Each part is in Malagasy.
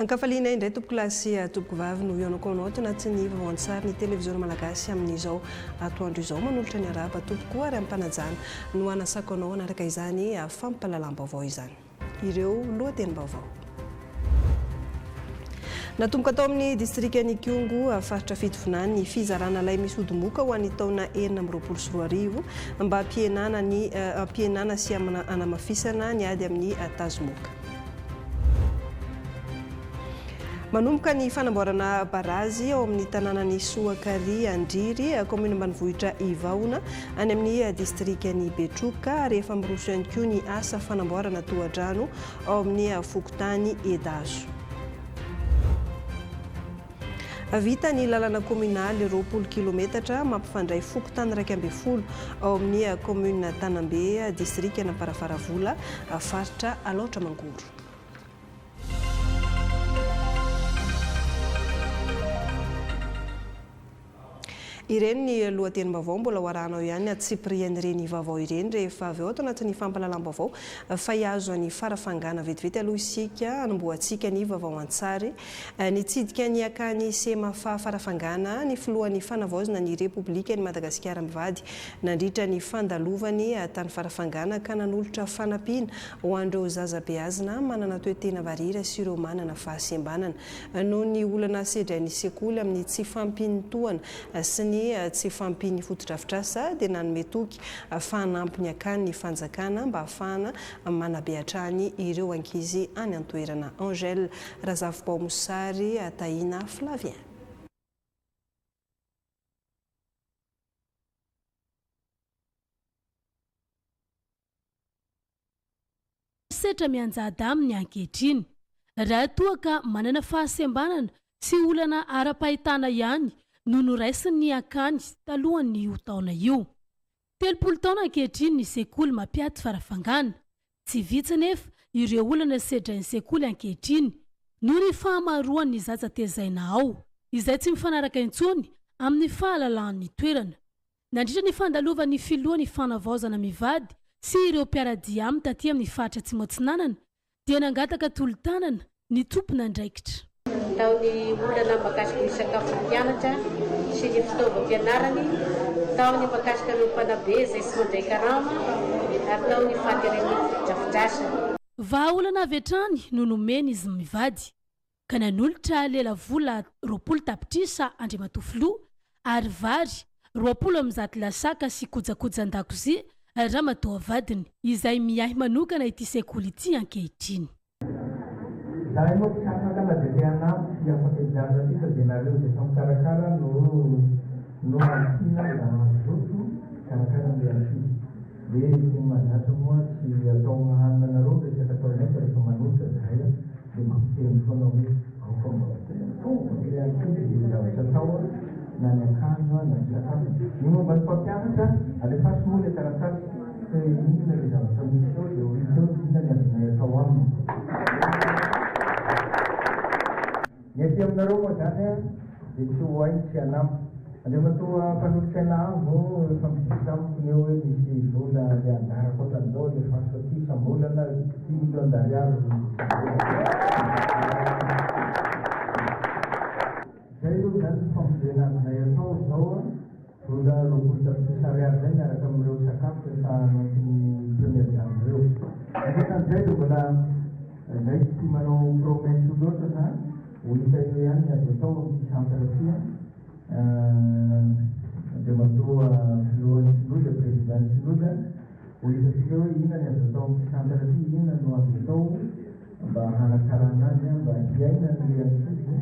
Ankafaliana indray tompoko lasy tompoko vavy no ionako anao tanaty ny vaoantsary ny televiziona malagasy amin'izao atoandro izao manolotra ny araba tompoko ary ampanajana no anasako anao anaraka izany fampalalam-baovao izany. Ireo lohatenim-baovao. Natomboka tao amin'ny distrika ny Kiungu faritra Fitovinany ny fizarana lay misy odimoka ho an'ny taona 2024 mba ampihenana sy anamafisana ny ady amin'ny tazomoka. Manomboka ny fanamboarana barazy ao amin'ny tanànan'ny Soakary Andriry commune ambanivohitra Ivaona any amin'ny distrika ny Betroka rehefa miroso ihany koa ny asa fanamboarana tohadrano ao amin'ny Fokotany Edazo. Vita ny lalana kominaly 20 kilometatra mampifandray Fokotany 12 ao amin'ny commune Tanambe distrika na Parafaravola faritra Alaotra Mangoro. Ireny ny lohatenim-baovao mbola hoarahanao ihany Cyprien ireny vaovao ireny rehefa avy ao tanatin'ny fampalalam-baovao fa hiazo ny farafangana vetivety aloha isika hanomboantsika ny vaovao an-tsary nitsidika ny akany semafa farafangana ny filohan'ny fanavaozana ny Repoblika ny Madagasikara mivady nandritra ny fandalovany tany farafangana ka nanolotra fanampiana ho an'ireo zazabeazina manana toe-tena varira sy ireo manana fahasembanana noho ny olana sedrain'ny sekoly amin'ny tsy fampintohana sy ny tsy fampiny fotodrafitrasa dia nanome toky fanampy ny akany ny fanjakana mba ahafahana manabeatrany ireo ankizy any antoerana. Angèle Razavy-Baomosary Tahina Flavien. Setra mianjada amin'ny ankehitriny raha toa ka manana fahasembanana sy olana ara-pahitana ihany no noraisiny ny akany talohan'ny io taona io. 30 taona ankehitriny ny sekoly mampiady farafangana. Tsy vitsy nefa ireo olana sedrain'ny sekoly ankehitriny noho ny fahamaroan'ny zaza tezaina ao izay tsy mifanaraka intsony amin'ny fahalalan'ny toerana. Nandritra ny fandalovan'ny filohan'ny fanavaozana mivady sy ireo mpiaradia aminy taty amin'ny faritra Tsimotsinanana dia nangataka tolotanana ny tompona andraikitra. Taony olana makasika ny sakafo mpianatra sy ny fitaovam-pianarany, taony makasika ny mpanabe izay sy mandray karama, ary taony fahaterany fotodrafitrasa. Vahaolana avy hatrany no nomeny izy mivady ka nanolotra lela vola 20 tapitrisa Andriamatofilo ary vary 20 amin'ny zato lasaka sy kojakojan-dakozia ramatoa vadiny izay miahy manokana ity sekoly ity ankehitriny. Zahay moa mpianatra madadehana sy afaka ijaza ity dia nareo dia famikarakara no antina zoto karakara ny ankizy. Dia ny mahazatra moa tsy atao hanina nareo resaka ataonay fa rehefa manotra zahay dia mampiteny foana hoe ilay ankizy zavatra atao na ny akanjo na ny sakafo. Ny momba ny mpampianatra alefaso moa ilay taratasy inona ilay zavatra misy eo dia oriteo inona ny azonay atao aminy. Ny aty aminareo moa zany dia tsy ho hay tsy hanampy. Andriamatoa mpanolotra avo efa misy amiko ny eo hoe misy vola ilay andara koatran'izao ilay fasoty isam-bolana 10 millions d'ariary. Zay io zany famonjena aminay atao zao vola 20 tapitrisa ariary zay miaraka amin'ireo sakafo rehefa anatiny première dame ireo. Ankoatran'izay dia mbola zay tsy manao promesse loatra zany olika io ihany ny azo atao amin'ny centre-fia Andriamatoa filohan'ny Filoha président Filoha olikatsika hoe inona ny azo atao amin'ny centre-fia, inona no azo atao mba hanakarana azy mba hiaina ny ankizy.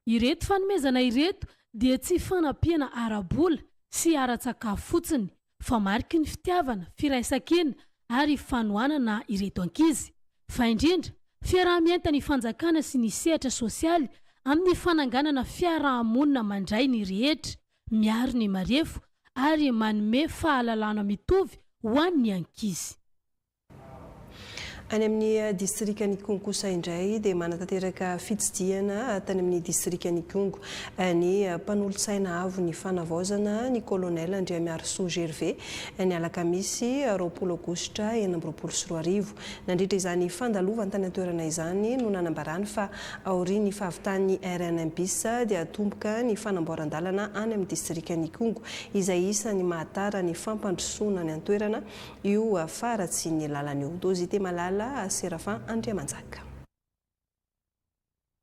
Ireto fanomezana ireto dia tsy fanampiana ara-bola sy ara-tsakafo fotsiny fa mariky ny fitiavana, firaisan-kina ary fanohanana ireto ankizy fa indrindra fiaraha-mienta ny fanjakana sy ny sehatra sosialy amin'ny fananganana fiaraha-monina mandray ny rehetra miaro ny marefo ary manome fahalalana mitovy ho an'ny ankizy. Any amin'ny distrika ny Kongo kosa indray dia manatanteraka fitsidihana tany amin'ny distrika ny Kongo ny mpanolotsaina avo ny fanavaozana ny kolonel Andriamiarisoa Gervais ny alakamisy 20 aogositra 2024 nandritra izany fandalovana tany an-toerana izany no nanambarany fa aorian'ny fahavitan'ny RNMBis dia atomboka ny fanamboaran-dalana any amin'ny distrika ny Kongo izay isany mahatara ny fampandrosoana ny an-toerana io faratsy ny lalana io. Dozite malala Serafin Andriamanjaka.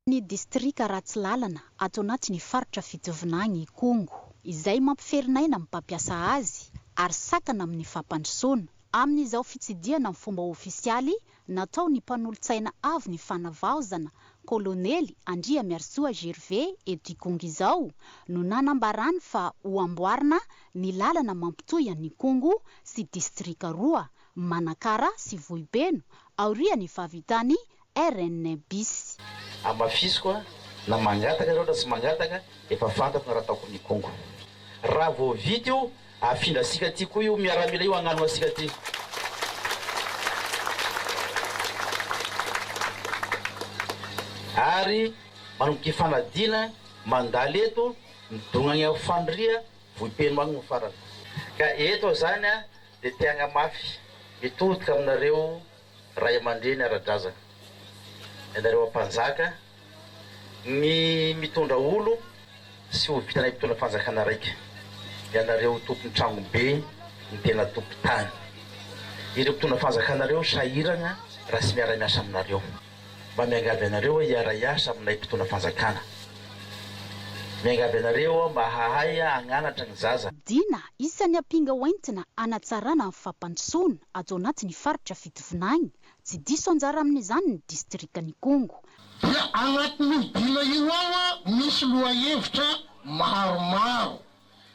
Ny distrika Ratsilalana ato anatin'ny faritra fitovinany Kongo izay mampiferinay na mpampiasa azy ary sakana amin'ny fampandrosoana amin'izao fitsidihana amin'ny fomba ofisialy natao ny mpanolotsaina avy ny fanavaozana kolonely Andriamiarisoa Gervais eto Kongo izao no nanambarany fa ho amboarina ny lalana mampitohy ny Kongo sy distrika roa Manakara sy Vohibeno aorian'ny fahavitany RNBis. Amafisy koa na mangataka ireo na tsy mangataka efa fantako na raha ataoko ny Kongo. Raha vao vita io afindrasika ty koa io miaramila io agnano asika ty. Ary manomboka fanadina mandalo eto midongany amin'ny fandria Vohibeno magno farany. Ka eto zany dia tiagna mafy mitodika aminareo ray aman-dreny ara-drazana. Ianareo ampanjaka ny mitondra olo sy ho vitanay mitondra fanjakana raiky. Ianareo tompony tragno be ny tena tompo tany. Ireo mitondra fanjakanareo sahirana raha sy miara-miasa aminareo. Mba miangavy anareo hiara-iasa aminay mpitondra fanjakana. Miangavy anareo mba hahay agnanatra ny zaza. Dina isan'ny ampinga hoentina anatsarana amin'ny fampandrosoana ato anatin'ny faritra fitovinany tsy diso anjara amin'izany ny distrika ny Kongo. Dia anatin'ny dina io ao misy lohahevitra maromaro.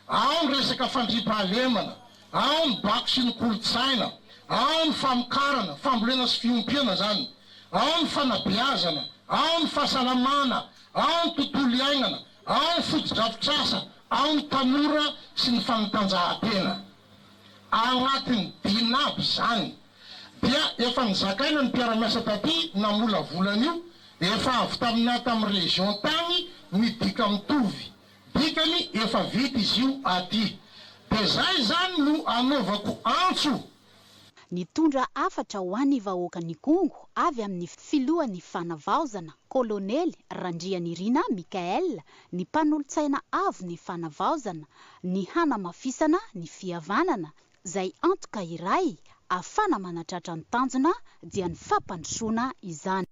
Ao ny resaka fandriam-pahalemana, ao ny bako sy ny kolotsaina, ao ny famokarana, fambolena sy fiompiana zany, ao ny fanabeazana, ao ny fahasalamana, ao ny tontolo iainana, ao ny foto-drafitrasa, ao ny tanora sy ny fanatanjahantena. Agnatin'ny dina aby zany. Dia efa nizakaina ny mpiara-miasa taty namola volana io, efa avy tamin'ny tamin'ny région tany midika mitovy. Dikany efa vita izy io aty. Dia zay zany no anaovako antso. Nitondra afatra ho an'ny vahoaka ny Kongo avy amin'ny filohan'ny fanavaozana kolonely Randrianirina Mikael ny mpanolotsaina avy ny fanavaozana ny hanamafisana ny fihavanana zay antoka iray afana manatratra ny tanjona dia ny fampandrosoana izany.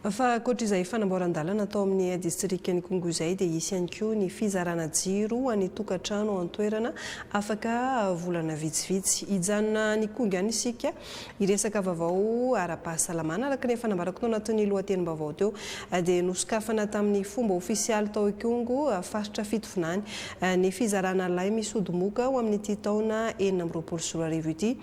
Fa ankoatr'izay fanamboaran-dalana atao amin'ny distrika ny Kongo izay dia isy ihany koa ny fizarana jiro any tokantrano an-toerana afaka volana vitsivitsy. Hijanona ny Kongo ihany isika hiresaka vaovao ara-pahasalamana araka ny fanambarako tao anatin'ny lohatenim-baovao teo dia nosokafana tamin'ny fomba ofisialy tao Kongo faritra fitovinany ny fizarana lay misodomoka ho amin'ity taona 2024 ity.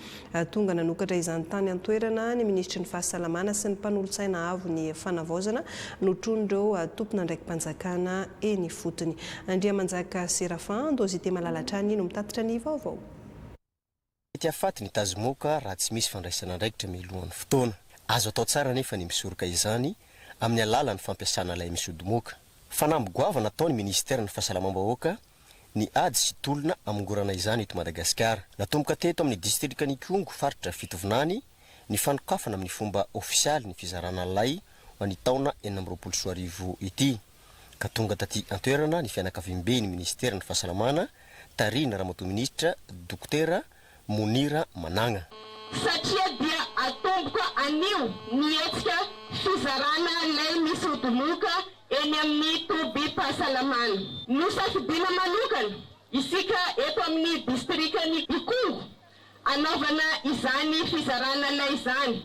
Tonga nanokatra izany tany an-toerana ny ministry ny fahasalamana sy ny mpanolotsaina avo ny fanavaozana notrondreo tompona ndraiky mpanjakana eny fotony. Andriamanjaka Serafin Dozite malalatrany no mitatitra ny vaovao. Ity afaty ny tazomoka raha tsy misy fandraisana ndraikitra milohan'ny fotoana. Azo atao tsara nefa ny misoroka izany amin'ny alalan'ny fampiasana lay misodomoka. Fanambogoava nataony ministera ny fahasalamam-bahoaka ny ady sy tolona amongorana izany eto Madagasikara. Natomboka teto amin'ny distrika ny Kongo faritra fitovinany ny fanokafana amin'ny fomba ofisialy ny fizarana lay ny taona 2024 ity. Ka tonga taty antoerana ny fianakaviam-be ny ministera ny fahasalamana tarina ramatoa ministra Dokotera Monira Managna. Satria dia atomboka anio nietsika fizarana lay misodomoka eny amin'ny tobim-pahasalamana. Nosafidina manokana isika eto amin'ny distrika ny Kongo anaovana izany fizarana lay izany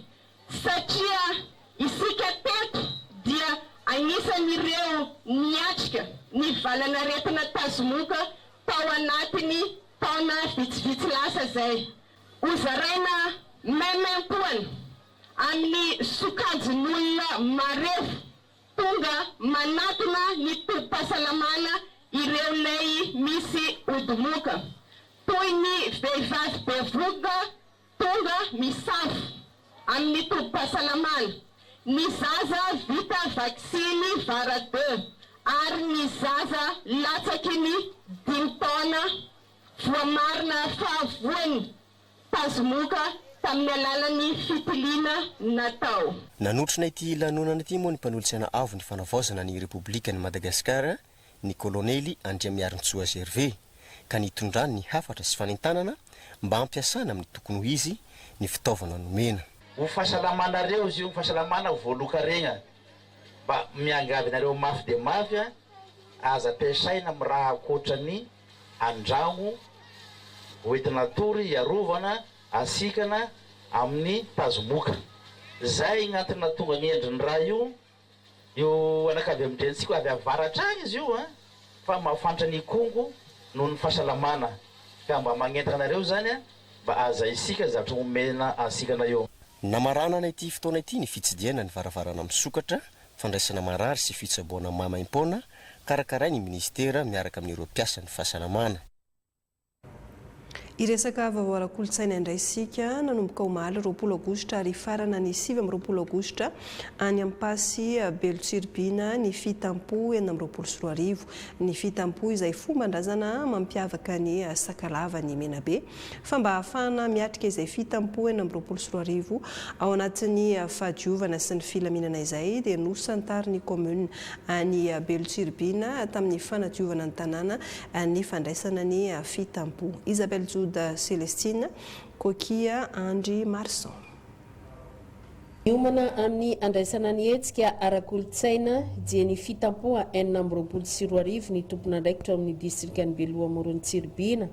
satria isika teto dia anisan'ireo niatrika ny valanaretina tazomoka tao anatiny taona vitsivitsy lasa zay. Hozaraina memem-poana amin'ny sokajin'olona marefo tonga manatona ny tobim-pahasalamana ireo lay misy odomoka toy ny vehivavy bevoka tonga misafo amin'ny tobim-pahasalamana. Ny zaza vita vaksiny vara 2 ary ny zaza latsaky ny 5 taona voamarina fahavoany tazomoka tamin'ny alalan'ny fitiliana natao. Nanotrona ity lanonana ity moa ny mpanolotsana avo ny fanavaozana ny Repoblikan'i Madagasikara ny kolonely Andriamiarintsoa Gervais ka nitondrany ny hafatra sy fanentanana mba ampiasana amin'ny tokony ho izy ny fitaovana nomena. Ho fahasalamanareo izy io fahasalamana voaloka regna mba miangavinareo mafy de mafy aza ampiasaina amin'ny raha akoatrany andragno hoentina tory iarovana asikana amin'ny tazomoka. Zay gn'antony tonga ny endriny raha io anakavy amindrentsika avy avaratra agny izy io fa mafantatra ny kongo noho ny fahasalamana ka mba magnentana anareo zany mba aza isika zavatra omena asikana eo. Namaranana ity fotoana ity ny fitsidiana ny varavarana misokatra fandraisana marary sy fitsaboana mamaim-pona karakaray ny ministera miaraka amin'ireo mpiasa ny fahasalamana. Iresaka vaovao ara-kolontsaina indray isika nanomboka omaly 20 aogositra ary farana ny 7 aogositra any ampasy Belotsirbina ny fitampo 420 ny fitampo izay fomban-drazana mampiavaka ny sakalava ny Menabe fa mba ahafahana miatrika izay fitampo 420 ao anatin'ny fahadiovana sy ny filaminana izay dia nosantary ny commune any Belotsirbina tamin'ny fanadiovana ny tanàna ny fandraisana ny fitampo. Isabelle da Celestine Kokia Andri Marson. Miomana amin'ny andraisana ny hetsika ara-kolontsaina dia ny fitampo 420 ny tompon'andraikitra amin'ny distrikan'ny Beloa-Morontsiribina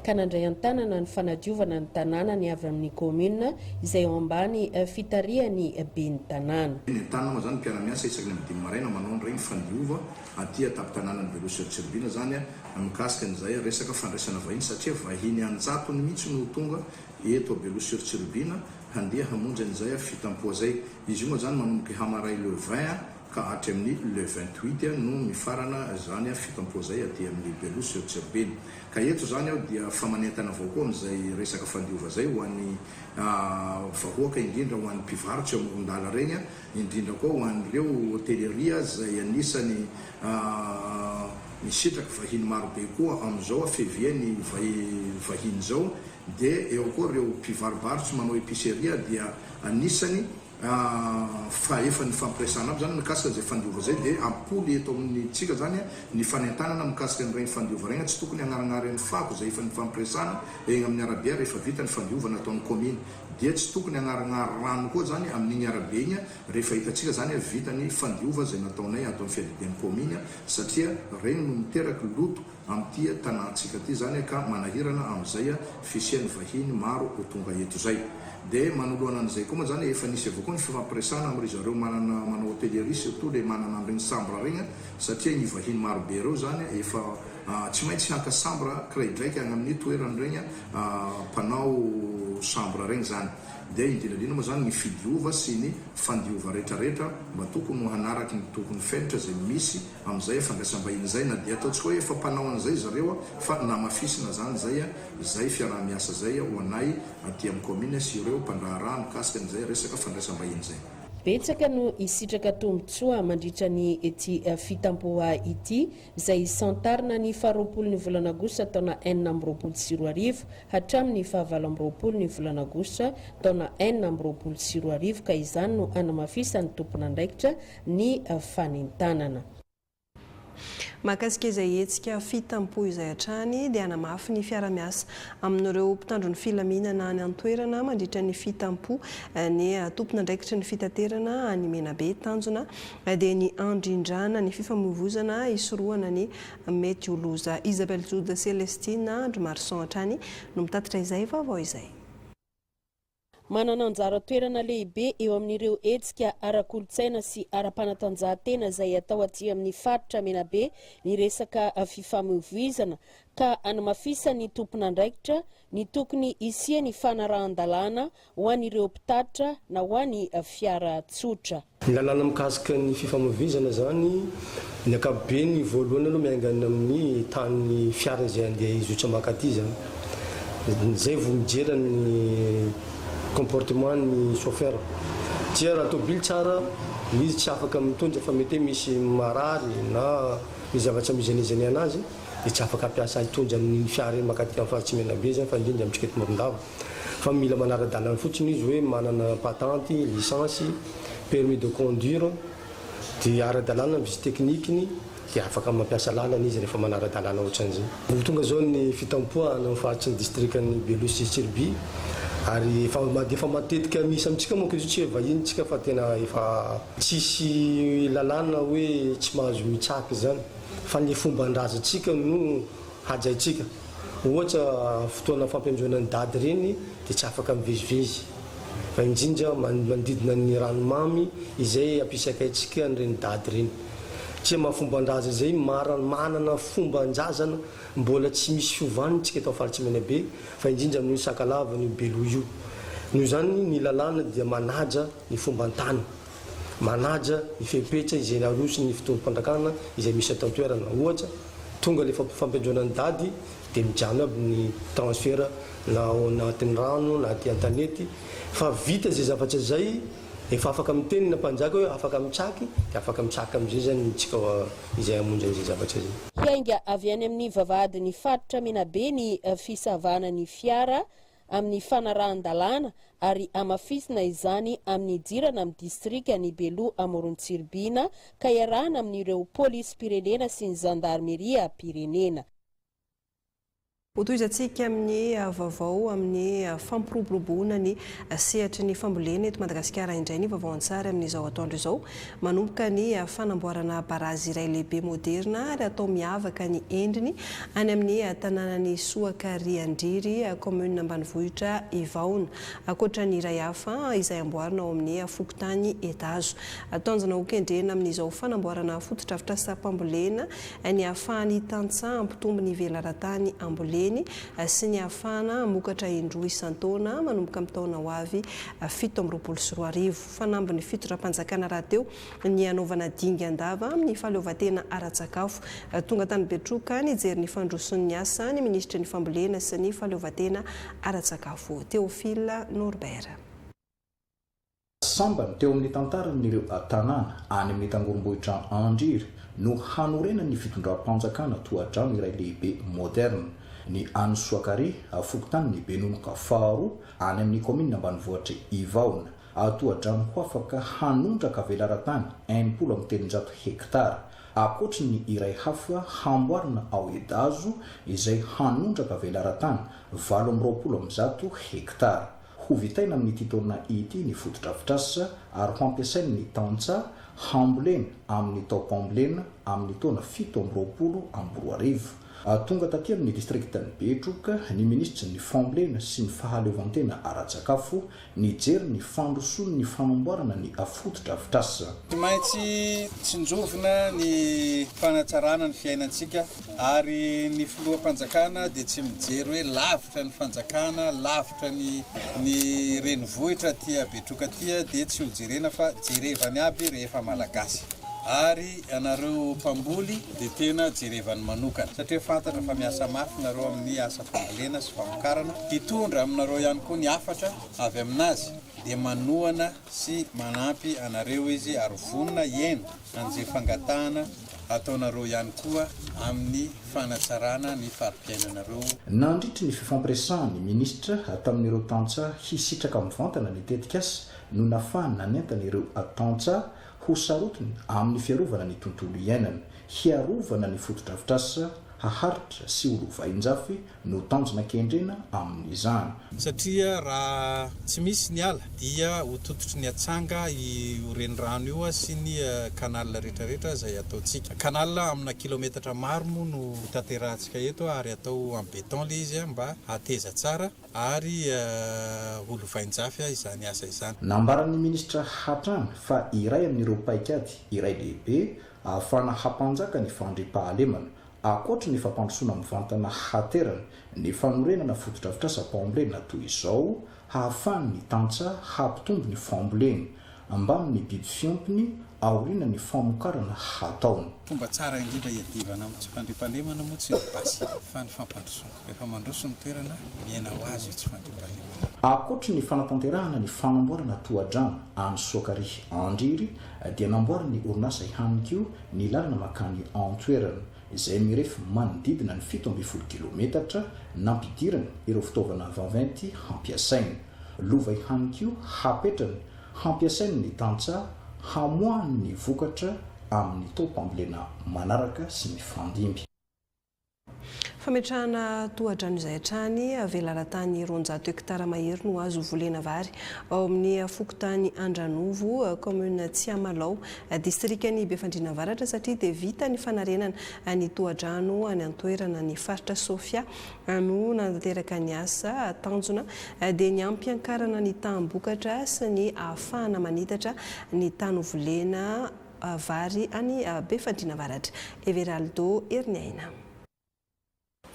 ka nandray an-tanana ny fanadiovana ny tanàna ny avy amin'ny commune izay ao ambany fitariany ben'ny tanàna. Ny tanàna zany mpiara-miasa isaky ny dimy maraina manao regny fandiova aty atapy-tanàna ny Beloa-Morontsiribina zany mikasika an'izay resaka fandraisana vahiny satria vahiny anjatony mihitsy no tonga eto Beloa-Morontsiribina handeha hamonjy an'izay fitampo zay. Izy io moa zany manomboky hamaray le 20 ka hatry amin'ny le 28 no mifarana zany fitampo zay aty amin'ny Beloa-Morontsiribina. Ka eto zany ao dia famanentana avao koa amin'izay resaka fandiova zay ho an'ny vahoaka indrindra ho an'ny mpivarotra amoron-dala regny indrindra koa ho an'ireo hôtelleria zay anisany misitraka vahiny marobe koa amin'izao afeviany vahiny zao dia eo koa ireo mpivarobarotsy manao épiceria dia anisany fa efa ny fampiresana aby zany mikasika an'izay fandiova zay dia ampoly eto amin'ny tsika zany ny fanentanana mikasika an'ireny fandiova regny tsy tokony hanaranarany fako zay efa ny fampiresana egny amin'ny arabe rehefa vita ny fandiova nataon'ny commune dia tsy tokony hanaranary rano koa zany amin'igny arabe igny rehefa hitatsika zany vita ny fandiova zay nataonay ato amin'ny fiadidian'ny commune satria regny no miteraky loto amin'ity tanàntsika ty zany ka manahirana amin'izay fisian'ny vahiny maro ho tonga eto zay. Dia manoloana an'izay koa moa zany efa nisy avao koa ny fifampiresana amin'ny zareo manao hôtellerie surtout le manana an'ireny chambre regny satria ny vahiny marobe reo zany efa tsy maintsy haka chambre kiraidraiky agny amin'ny toerany regny mpanao chambre regny zany. Dia indrindrandrindra moa zany ny fidiova sy ny fandiova rehetrarehetra mba tokony hanaraky ny tokony fenitra zay misy amin'izay fandraisam-bahiny zay na dia ataotsika hoe efa mpanao an'izay zareo fa namafisina zany zay fiaraha-miasa zay ho anay aty amin'ny commune sy ireo mpandraharaha mikasika an'izay resaka fandraisam-bahiny zay. Betsaka no isitraka tombotsoa mandritra ny ety fitampoa ity izay santarina ny 20 volana aogositra taona 420 hatramin'ny 20 volana aogositra taona 420 ka izany no anamafisany tompon'andraikitra ny fanentanana. Mahakasika izay hetsika fitampo izay hatrany dia hanamafy ny fiara-miasa amin'ireo mpitandro ny filaminana any an-toerana mandritra ny fitampo ny tompon'andraikitra ny fitaterana any Menabe tanjona dia ny andrindrana ny fifamoivoizana isorohana ny mety ho loza. Isabelle Jude Celestine Andry Marson hatrany no mitatitra izay vaovao izay. Manana anjara toerana lehibe eo amin'ireo hetsika ara-kolontsaina sy ara-panatanjahantena izay atao aty amin'ny faritra Menabe ny resaka fifamoivoizana ka hanamafisa ny tompon'andraikitra ny tokony isia ny fanarahan-dalàna ho an'ireo mpitatitra na ho an'ny fiara tsotra. Ny lalàna mikasika ny fifamoivoizana zany ny ankapobeny voalohany aloha miaingana amin'ny tany fiara izay andeha izotra makaty zany. Zay vao mijerany comportement ny chauffeur dia raha tobily tsara izy tsy afaka mitondra fa mety misy marary na misy zavatra mizenezeny anazy dia tsy afaka ampiasa hitondra amin'ny fiara eny makatika amin'ny faritry Menabe zany fa indrindra amintsika eto Morondava fa mila manara-dalàna fotsiny izy hoe manana patente licence permis de conduire dia ara-dalàna visy teknikiny dia afaka mampiasa lalana izy rehefa manara-dalàna ohatran'izay. Tonga zao ny fitampoa amin'ny faritry ny districtn'ny Belosy Sirby ary efa matetika misy amintsika moa izy tsy vahintsika fa tena efa tsisy lalàna hoe tsy mahazo mitsaky zany fa ny fomban-drazantsika no hajaitsika. Ohatra fotoana fampianjoana ny dady reny dia tsy afaka mivezivezy fa indrindra manodidina ny ranomamy izay ampisakaitsika an'ireny dady reny. Tsy mahafomban-draza zay manana fomban-drazana mbola tsy misy fiovanitsika eto faritry Menabe fa indrindra amin'ny Sakalava ny Belo io. Noho zany ny lalàna dia manaja ny fomban-tany, manaja ny fepetra izay aroso ny fitovam-pandrakana izay misy atao toerana. Ohatra tonga le fampianjoana ny dady dia mijano aby ny transfert na ao anatin'ny rano na aty an-tanety fa vita zay zavatra zay efa afaka miteny na mpanjaka hoe afaka mitsaky dia afaka mitsaky amin'izay zany tsika izay amonjy an'izay zavatra zay. Hiainga avy any amin'ny vavahadin'ny faritra Menabe ny fisavana ny fiara amin'ny fanarahan-dalàna ary amafisina izany amin'ny jirana amin'ny distrika ny Belo Amorontsiribina ka iarahana amin'ireo polisy pirenena sy ny zandarmeria pirenena. Hotoizantsika amin'ny vaovao amin'ny fampiroboroboana ny sehatry ny fambolena eto Madagasikara indray ny vaovao an-tsary amin'izao atoandro izao manomboka ny fanamboarana barazy iray lehibe moderna ary atao miavaka ny endriny any amin'ny tanànan'ny Soakariandriry commune ambanivohitra Ivaona ankoatra ny iray hafa izay amboarina ao amin'ny Fokotany Etazo. Atanjona ho kendrena amin'izao fanamboarana fotodrafitra sapambolena ny ahafahany tantsaha ampitombo ny velaran-tany ambolena sy ny ahafahana mokatra indroa isan-taona manomboka amin'ny taona ho avy 17 fanamby ny fitondram-panjakana raha teo ny anaovana dingan-dava amin'ny fahaleovantena ara-tsakafo tonga tany Betroka nijery ny fandroson'ny asa ny ministra ny fambolena sy ny fahaleovantena ara-tsakafo Théophile Norbert. Sambany teo amin'ny tantaran'ireo tanàna any amin'ny tangorombohitra Andriry no hanorena ny fitondram-panjakana toadrano iray lehibe moderne ny any Soakary Fokotany ny Benonoka faharoa any amin'ny commune ambanivohitra Ivaona toadrano ho afaka hanondraka velaran-tany 1,300 hektara akoatra ny iray hafa hamboarina ao Edazo izay hanondraka velaran-tany 820 hektara. Ho vitaina amin'ny titona ity ny fotodrafitrasa ary ho ampiasaina ny tantsaha hambolena amin'ny taopambolena amin'ny taona 17 tonga taty amin'ny distriktan'ny Betroka ny ministra ny fambolena sy ny fahaleovantena ara-tsakafo nijery ny fandrosoana ny fanamboarana ny fotodrafitrasa. Maintsy tsinjovina ny fanatsarana ny fiainantsika ary ny filoham-panjakana dia tsy mijery hoe lavitra ny fanjakana, lavitra ny renivohitra tia Betroka tia dia tsy ho jerena fa jerevany aby rehefa malagasy. Ary anareo mpamboly dia tena jerevany manokana satria fantatra fa miasa mafy nareo amin'ny asa fambolena sy famokarana. Hitondra aminareo ihany koa ny hafatra avy aminazy dia manohana sy manampy anareo izy ary vonona iena an'izay fangatahana ataonareo ihany koa amin'ny fanatsarana ny farim-piainanareo. Nandritry ny fifampiresahan'ny ministra tamin'ireo tantsaha hisitraka amin'ny vantana ny tetikasa no nafahany nanentana ireo tantsaha ho sarotiny amin'ny fiarovana ny tontolo iainana, hiarovana ny fotodrafitrasa, haharitra sy olovain-jafy no tanjona kendrena amin'izany. Satria raha tsy misy ny ala dia ho tototry ny atsanga io renirano io sy ny kanal rehetrarehetra izay ataontsika. Kanal amina kilometatra maro moa no tanterahantsika eto ary atao amin'ny beton le izy mba hateza tsara ary olovain-jafy izany asa izany. Nambaran'ny ministra hatrany fa iray amin'ireo paikady iray lehibe ahafahana hampanjaka ny fandriam-pahalemana akoatra ny fampandrosoana mivantana haterana ny fanorenana fotodrafitrasa fambolena toy izao hahafahany ny tantsaha hampitombo ny fambolena ambany ny biby fiompiny aoriana ny famokarana hataony. Fomba tsara indrindra iadivana amin'ny tsy fandriam-pahalemana moa tsy basy fa ny fampandrosoana rehefa mandroso ny toerana miaina ho azy io tsy fandriam-pahalemana. Ankoatra ny fanatanterahana ny fanamboarana tohadrano any Soakary Andriry dia namboarana ny orinasa ihany koa ny lalana makany Antoerana izay mirefy manodidina ny 17 kilometatra nampidirana ireo fitaovana vaventy hampiasaina. Lova ihany koa hapetrana hampiasaina ny tantsaha hamoahany ny vokatra amin'ny taopambolena manaraka sy ny fandimby. Fametrahana tohadrano izay hatrany avelaran-tany 200 hektara mahery no azo volena vary ao amin'ny fokontany Andranovo, commune Tsiamalao, distrikany Befandriana Avaratra satria dia vita ny fanarenana ny tohadrano any an-toerana ny faritra Sofia no nateraka ny asa tanjona dia ny ampiankarana ny tambokatra sy ny ahafahana manitatra ny tany volena vary any Befandriana Avaratra. Everaldo Erniaina.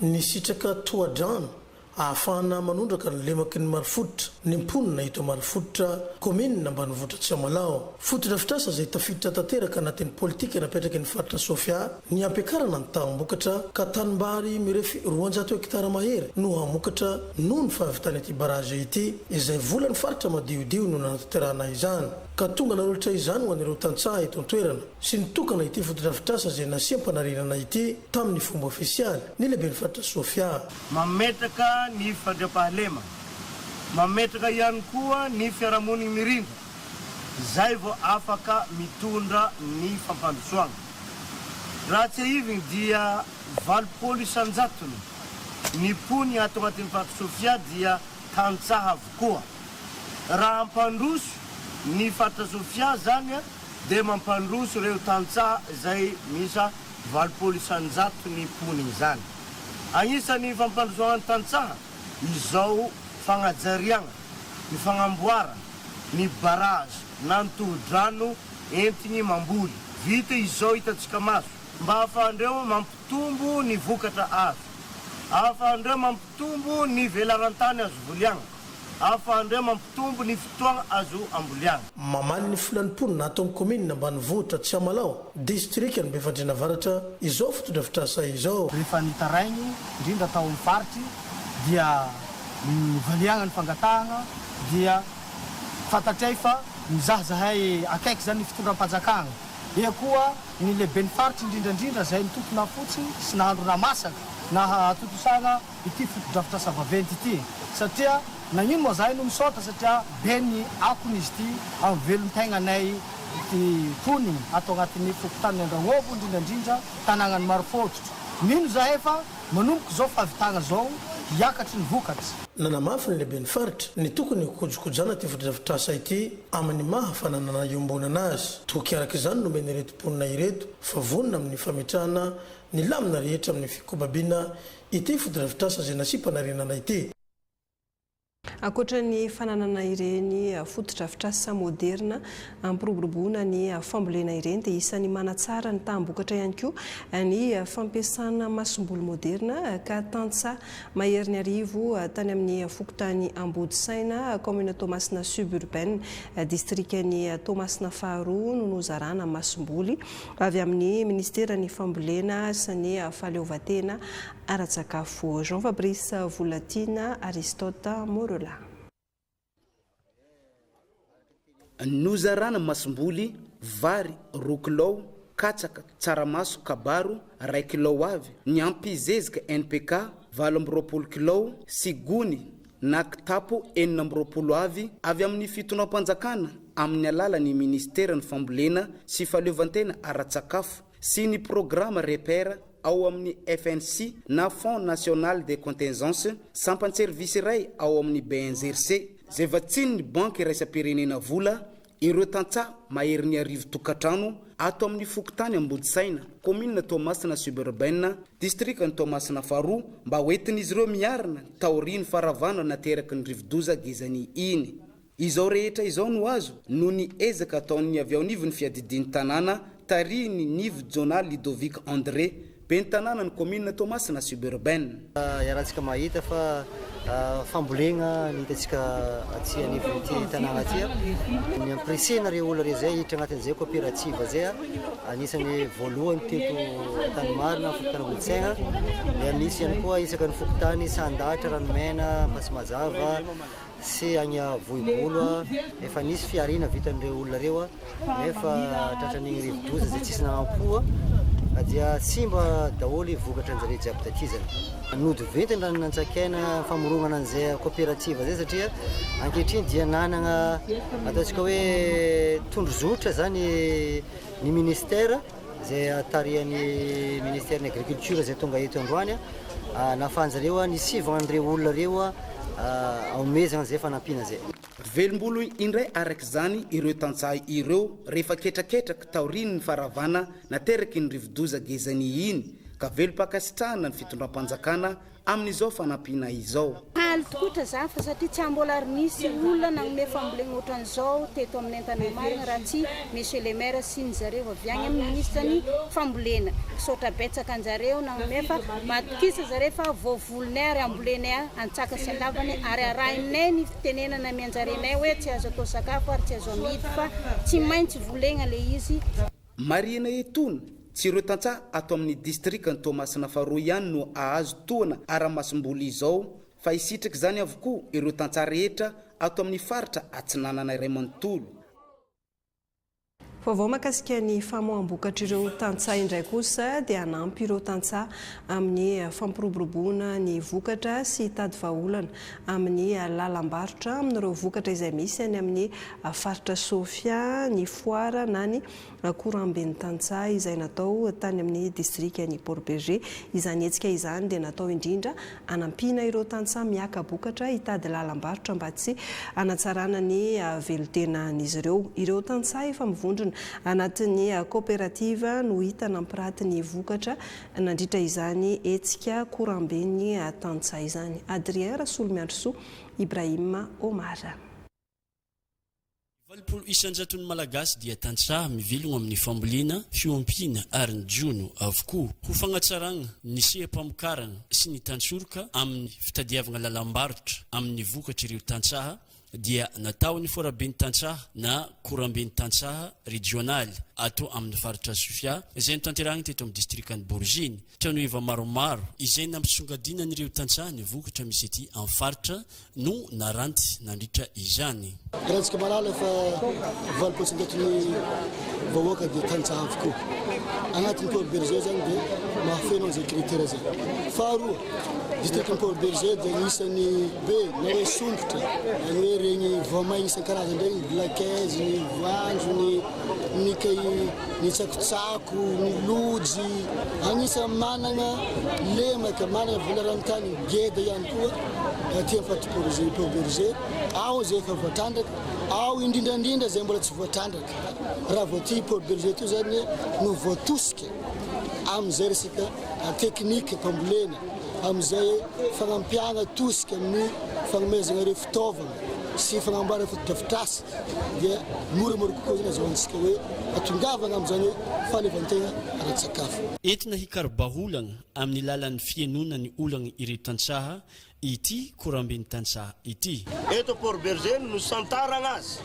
Ny sitraka tohadrano ahafahana manondraka ny lemaky ny marifototra ny mponina ito marifototra komina ambanivohitra Tsiamalao. Foto-drafitrasa izay tafiditra tanteraka anatin'ny politika napetraky ny faritra Sofia ny ampiakarana ny tambokatra ka tanimbary mirefy 200 hektara mahery no hamokatra noho ny fahavitany ity barazy ity izay vola ny faritra madiodio no nanatanterahana izany. Ka tonga nanolotra izany ho an'ireo tantsaha eto an-toerana sy nitokana ity foto-drafitrasa izay nasiam-panarinana ity tamin'ny fomba ofisialy ny lehiben'ny faritra Sofia. Mametraka ny fandriam-pahalema, mametraka ihany koa ny fiarahamoniny mirindra, izay vao afaka mitondra ny fampandrosoana. Raha tsy ahiviny dia 20 isan-jatony ny pony ato anatin'ny faritra Sofia dia tantsaha avokoa. Raha ampandroso ny faritra Sofia zany dia mampandroso ireo tantsaha izay misa 20 isan-jato ny pony izany. Agnisan'ny fampandrosoana tantsaha izao fagnajariana, ny fagnamboarana, ny barazy na ny tohadrano entigny mamboly. Vita izao hitantsika maso mba ahafahandreo mampitombo ny vokatra azo, ahafahandreo mampitombo ny velarantany azo voliana, ahafahandreo mampitombo ny fotoagna azo amboliana. Mamaly ny fulanimponina ato amin'ny komina ambanivohitra Tsiamalao, distrikany Befandriana Avaratra izao foto-drafitrasa izao. Rehefa nitaraigny indrindra tao amin'ny faritry dia nivaliagna ny fangatahana dia fantatray fa mizahazahay akaiky zany ny fitondram-panjakana. Ea koa ny lehiben'ny faritry indrindrandrindra zay nitotona fotsiny sy nahandro namasaka na atotosana ity foto-drafitrasa vaventy ity satria nagnino moa zahay no misaotra satria be ny akony izy ity amin'ny velon-tegnanay ty pony atao agnatin'ny fokontany Andranovo indrindrandrindra tanàgnany Marifototra. Mino zahay fa manomboka zao fahavitagna zao hiakatry ny vokatra. Nanamafy ny lehiben'ny faritra ny tokony hikojokojana ty foto-drafitrasa ity amin'ny maha fananana iombonana azy. Toky araka izany nomeny ireto mponina ireto fa vonona amin'ny fametrahana ny lamina rehetra amin'ny fikobabiana ity foto-drafitrasa izay nasipanarenana ity. Ankoatra ny fananana ireny foto-drafitrasa moderna ampiroboroboana ny fambolena ireny dia isan'ny manatsara ny tambokatra ihany koa ny fampiasana masom-boly moderna ka tantsaha mahery ny arivo tany amin'ny fokontany Ambodisaina, commune Toamasina suburbaine, distrikany Toamasina faharoa no nozarana masom-boly avy amin'ny ministera ny fambolena sy ny fahaleovan-tena ara-tsakafo. Jean Fabrice Volatina, Aristote Morola. Nozarana masom-boly vary roa kilao, katsaka, tsaramaso, kabaro 1 kilao avy, ny ampizezika NPK 20 kilao, sigony na kitapo 40 avy amin'ny fitonam-panjakana amin'ny alalan'ny ministera ny fambolena sy fahaleovan-tena ara-tsakafo sy ny programa repère ao amin'ny FNC na Fonds National de Contingence sampan-service iray ao amin'ny BNZRC zay vatsiny ny banky iraisam-pirenena vola ireo tantsaha mahery ny arivo tokatrano ato amin'ny fokontany Ambodisaina, commune Toamasina suburbaine, distrikany Toamasina faharoa mba hoentin'izy ireo miarina taoriny faravana nateraky ny rivodoza gezany iny. Izao rehetra izao no azo no ny ezaka ataon'ny avy ao nivony fiadidiny tanàna tariny nivo Jona Ludovic André ben'ny tanàna ny commune Toamasina suburbaine. Iarahantsika mahita fa fambolena ny hitantsika aty anivon'ity tanàna aty ny ampresena reo olona reo zay hiditra agnatin'izay coopérative zay anisany voalohany teto tany marina fokotany kolotsaina dia misy ihany koa isaka ny fokotany sandatra ranomena masimazava sy agny vohibolo efa nisy fiarina vitan'ireo olona reo nefa tratran'igny rivodoza zay tsisy nagnampoa dia simba daholo vokatra an'jareo jiaby tatizany nody ventiny raha nantsakaina famorongana an'izay coopérative zay satria ankehitriny dia nanagna ataontsika hoe tondrozotra zany ny ministère zay atarian'ny ministère ny agriculture zay tonga eto androany nafanjareo ny sivagna an'ireo olona reo aomezana zay fanampiana zay velombolo indray araka zany ireo tantsaha ireo rehefa ketraketraka taoriny ny faravana nateraky ny rivodoza gezany iny ka velom-pakasitrahana ny fitondram-panjakana amin'izao fanampiana izao. Haly tokotra zany fa satria tsy ambola ary nisy olona nagnome fambolena ohatran'izao teto amin'ny Antananarivo raha tsy monsieur le maire sy ny zareo avy agny amin'ny ministre ny fambolena misaotra betsaka anjareo nagnome fa matokisa zareo fa voavolonay ary ambolenay antsaka sy alavany ary arahinay ny fitenenana mianjarenay hoe tsy azo atao sakafo ary tsy azo amidy fa tsy maintsy volena le izy. Marina Etona tsy ireo tantsaha ato amin'ny distrikty ny Toamasina faharoa ihany no ahazo toana ara-masom-boly izao fa isitraka zany avokoa ireo tantsaha rehetra ato amin'ny faritra atsinanana iray manontolo. Vaovao mahakasika ny famoam-bokatra ireo tantsaha indray kosa dia hanampy ireo tantsaha amin'ny fampiroboroboana ny vokatra sy hitady vahaolana amin'ny lalam-barotra amin'ireo vokatra izay misy any amin'ny faritra Sofia, ny Foara na ny Koramben'ny tantsaha izay natao tany amin'ny district ny Port-Berger. Izany hetsika izany dia natao indrindra hanampiana ireo tantsaha miaka bokatra hitady lalam-barotra mba tsy hanatsarana ny velotenan'izy ireo. Ireo tantsaha efa mivondrona anatin'ny coopérative no hita nampiraty ny vokatra nandritra izany hetsika Koramben'ny tantsaha izany. Adrien Rasolomiandrosoa, Ibrahima Omar. Valopolo isanjaton'ny malagasy dia tantsaha mivelogna amin'ny fambolena, fiompina ary ny jono avokoa ho fagnatsaragna ny seham-pamokarana sy ny tantsoroka amin'ny fitadiavagna lalam-barotra amin'ny vokatra ireo tantsaha dia natao ny Foraben'ny tantsaha na Koramben'ny tantsaha régional ato amin'ny faritra Sofia izay notanterahina teto amin'ny district ny Borginy tranoheva maromaro izay nampisongadinan'ireo tantsaha ny vokatra misy ety amin'ny faritra no naranty nandritra izany. Ratsika malala fa valopotsingatony vahoaka dia tantsaha avokoa agnatin'ny Port-Berger zany dia mahafeno an'izay critère zay. Faharoa district ny Port-Berger dia nisany be na hoe songotra na hoe regny voamay isan-karazany regny blankaizy, ny voanjo, ny tsakotsako, ny lojy anisany managna lemaka managna volarantany geda ihany koa aty amin'ny faritra Port-Berger ao zay efa voatrandraka ao indrindrandrindra zay mbola tsy voatrandraka raha voaty Port-Berger to zany no voatosika amin'izay resaka teknika fambolena amin'izay fagnampiana tosika amin'ny fagnomezana ireo fitaovana sy fagnamboarana fotodrafitrasa dia moramora kokoa zany azahoantsika hoe atongavana amin'izany hoe fahaleovantegna ara-tsakafo. Entina hikarabaholagna amin'ny lalan'ny fienonany olagna ireo tantsaha ity Koramben'ny tantsaha ity. Eto Port-Berger no santaragna azy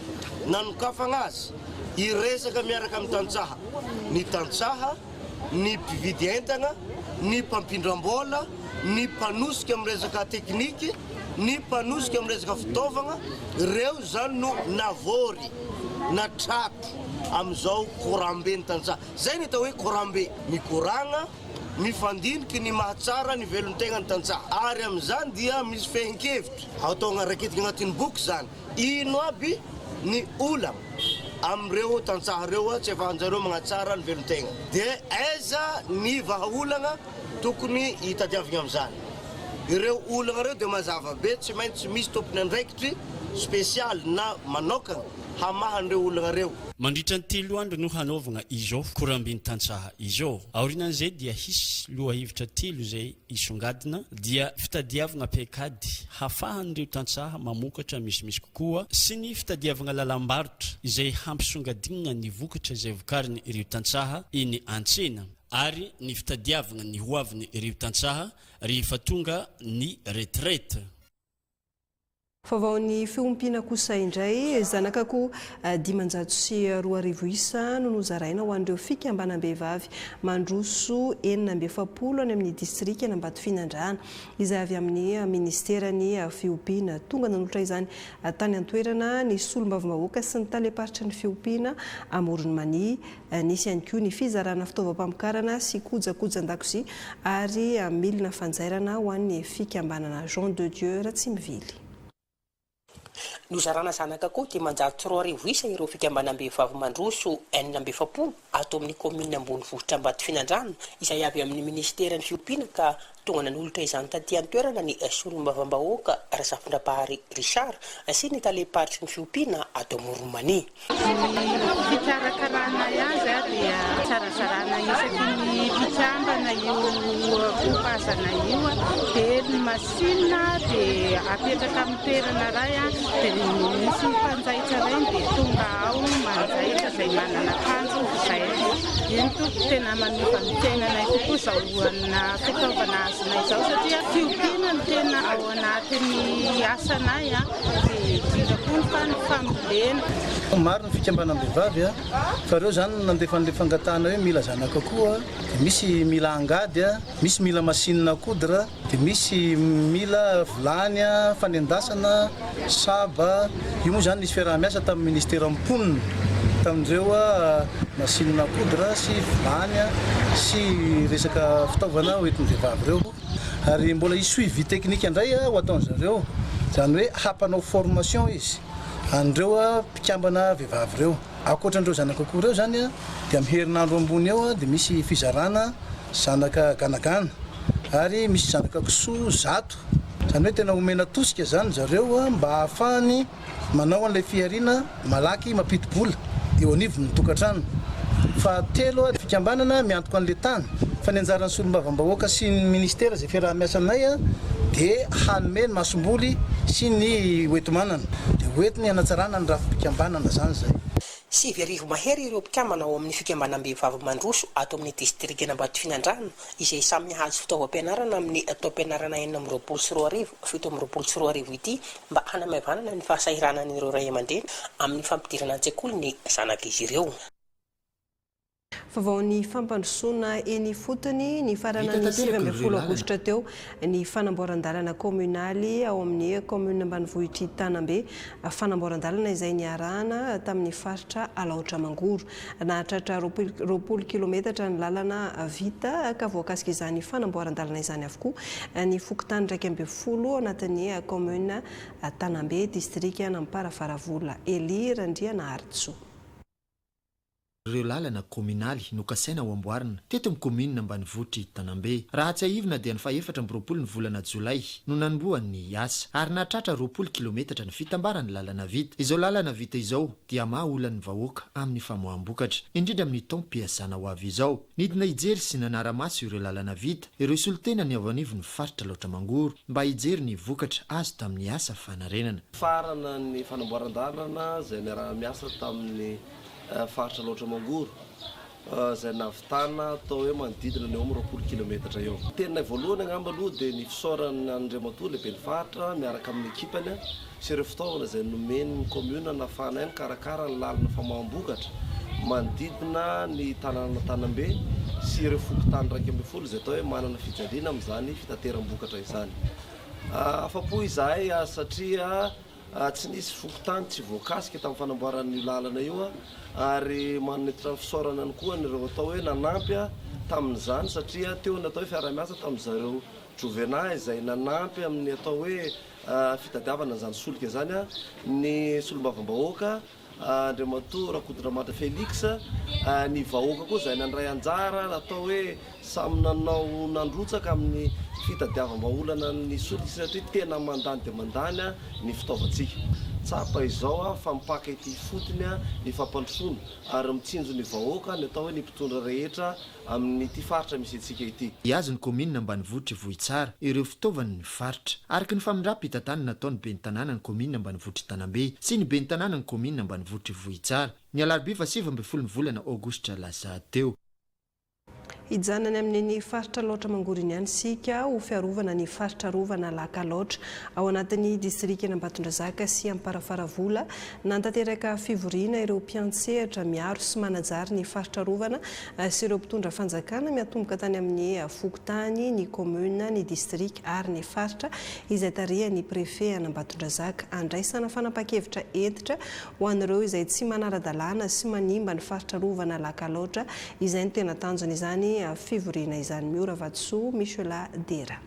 nanokafagna azy iresaka miaraka amin'ny tantsaha, ny tantsaha, ny mpividy entagna, ny mpampindram-bola, ny mpanosika amin'ny resaka tekniky, ny mpanosika amin'ny resaka fitaovagna, ireo zany no navory na trato amin'izao Koramben'ny tantsaha. Zay ny atao hoe Korambe, mikoragna, mifandiniky ny mahatsara ny velon-tegna ny tantsaha. Ary amin'izany dia misy fehin-kevitra atao raketika agnatin'ny boky zany. Ino aby ny olana amin'ireo tantsaha reo tsy afahanjareo magnatsara ny velon-tegna. Dia aiza ny vahaolagna tokony hitadiavagna amin'izany. Ireo olagna reo dia mazava be tsy maintsy misy tompony andraikitry spesialy na manokana hamahan'ireo olagna reo. Mandritra ny 3 andro no hanaovagna izao Koramben'ny tantsaha izao. Aorinan'izay dia hisy lohahevitra 3 zay isongadina dia fitadiavagna paikady hafahan'ireo tantsaha mamokatra misimisy kokoa sy ny fitadiavagna lalam-barotra izay hampisongadinana ny vokatra izay vokariny ireo tantsaha eny an-tsena. ary ny fitadiavana ny hoaviny ireo tantsaha rehefa tonga ny retraite. Favaon'ny fiompiana kosa indray zanakako 502 isa no nozaraina ho an'ireo fikambanam-behivavy mandroso 770 any amin'ny distrika ny Ambatofinandrana izay avy amin'ny ministerany fiompiana. Tonga nanolotra izany tany an-toerana ny solombavam-bahoaka sy ny taleparitra ny fiompiana Amoronmany. Nisy ihany koa ny fizarana fitaovam-pamokarana sy kojakojan-dakozia ary milina fanjairana ho an'ny fikambanana Jean de Dieu Ratsimivily. Nozarana zanakako 503 isa ireo fikambanam-behivavy mandroso 770 ato amin'ny commune Ambonivohitra Ambatofinandrana izay avy amin'ny ministerany fiompiana ka tonga nanolotra izany taty an-toerana ny solombavam-bahoaka Razafindrapahary Richard sy ny taleparitry ny fiompiana ato Amoronmany. Fikarakarana azy dia tsarasarana isaky ny mpitsambana io kompazana io dia masina dia apetraka amin'ny toerana ray dia misy mpanjaitra reny dia tonga ao manjaitra izay manana kanjo izay ento tena manofa ny tenana kokoa zahoana fitaovana azona izao satria fiompiana ny tena ao anatin'ny asanay dia dindrakoa ny fambolena. Maro ny fikambanam-behivavy fa ireo zany nandefa an'ilay fangatahana hoe mila zanaka koa dia misy mila angady misy mila masinina kodra dia misy mila vilany fanendasana saba io moa zany nisy fiaraha-miasa tamin'ny ministera mponina tamin'ireo masinina kodra sy vilany sy resaka fitaovana hoentin'ny vehivavy ireo ary mbola hisy suivi teknika indray ho ataon'zareo zany hoe hampanao formation izy andreo mpikambana vehivavy ireo akoatran'ireo zanakako ireo zany dia amin'ny herinandro ambony eo dia misy fizarana zanaka ganagana ary misy zanaka kisoa zato zany hoe tena omena tosika zany zareo mba hahafahany manao an'ilay fiariana malaky mampidi-bola eo anivony tokantrano. Fa telo fikambanana miantoka an'ilay tany fa ny anjaran'ny solombavam-bahoaka sy ny ministera izay fiaraha-miasa aminay dia hanome ny masomboly sy ny hoentomanana dia hoentiny hanatsarana ny rafi-pikambanana zany zay. 7 mahery ireo mpikambana ao amin'ny fikambanam-behivavy mandroso ato amin'ny distrika Ambatofinandrana izay samy nahazo fitaovam-pianarana amin'ny taom-pianarana 9 sy 7 ity mba hanamaivana ny fahasahiranan'ireo ray aman-dreny amin'ny fampidirana an-tsekoly ny zanak'izy ireo. Favaon'ny fampandrosoana eny fotony ny farana ny 7 aogositra teo ny fanamboaran-dalana komunaly ao amin'ny commune Ambanivohitra Tanambe, fanamboaran-dalana izay niarahana tamin'ny faritra Alaotra Mangoro. Nahatratra 20 kilometatra ny lalana vita ka voakasika izany fanamboaran-dalana izany avokoa ny fokotany 20 anatin'ny commune Tanambe distrika Namparavaravola. Eli Randriana Artso. Ireo lalana kominaly no kasaina ho amboarina teto amin'ny commune Ambanivohitra Tanambe. Raha tsy aivina dia ny 24 ny volana Jolay no nanombohan'ny asa ary nahatratra 20 kilometatra ny fitambarany lalana vita. Izao lalana vita izao dia mahaolan'ny vahoaka amin'ny famoaham-bokatra indrindra amin'ny taom-piasana ho avy izao. Nidina hijery sy nanara-maso ireo lalana vita ireo solotena ny avanivo ny faritra Alaotra Mangoro mba hijery ny vokatra azo tamin'ny asa fanarenana. Farana ny fanamboaran-dalana izay niara-miasa tamin'ny faritra Alaotra Mangoro izay navitana atao hoe manodidina ny eo amin'ny 20 kilometatra eo. Tena voalohany angamba aloha dia ny fisaorany Andriamatoa lehibe ny faritra miaraka amin'ny ekipany sy ireo fitaovana izay nomeny commune nafana ny karakara ny lalana famoaham-bokatra manodidina ny tanàna Tanambe sy ireo fokotany 20 izay atao hoe manana fijaliana amin'izany fitateram-bokatra izany. Afa-po izahay satria tsy nisy fokotany tsy voakasika tamin'ny fanamboaran'ny lalana io ary manitra fisaorana ny koa nireo atao hoe nanampy tamin'izany satria teo natao hoe fiara-miasa tamin'izareo Jovenay izay nanampy amin'ny atao hoe fitadiavana izany solika izany ny solombavam-bahoaka Andriamatoa Rakodramatra Felix ny vahoaka koa izay nandray anjara natao hoe samy nanao nandrotsaka amin'ny fitadiavam-baolana ny solika satria tena mandany dia mandany ny fitaovantsika. Tsapa izao fa mipaka ity fotony ny fampandrosoana ary mitsinjo ny vahoaka ny atao hoe ny mpitondra rehetra amin'ny ity faritra misy antsika ity. Iazo ny commune Ambanivohitra Vohitsara ireo fitaovany ny faritra araka ny famindrap-pitantanana nataony ben'ny tanàna ny commune Ambanivohitra Tanambe sy ny ben'ny tanàna ny commune Ambanivohitra Vohitsara ny alarobia 7 volana Aogositra lasa teo. Hijanany amin'ny faritra loatra mangoriny ihany sika ho fiarovana ny faritra rovana Lakaloatra ao anatin'ny distrikina Ambatondrazaka sy Amparafaravola nantanteraka fivoriana ireo mpiantsehatra miaro sy manajary ny faritra rovana sy ireo mpitondra fanjakana miatomboka tany amin'ny Fokotany, ny commune, ny district ary ny faritra izay tarihany préfet Ambatondrazaka andraisana fanapakevitra entitra ho an'ireo izay tsy manara-dalàna sy manimba ny faritra rovana Lakaloatra izay ny tena tanjona izany fivoriana izany. Miora Vatsoa, Michela Dera.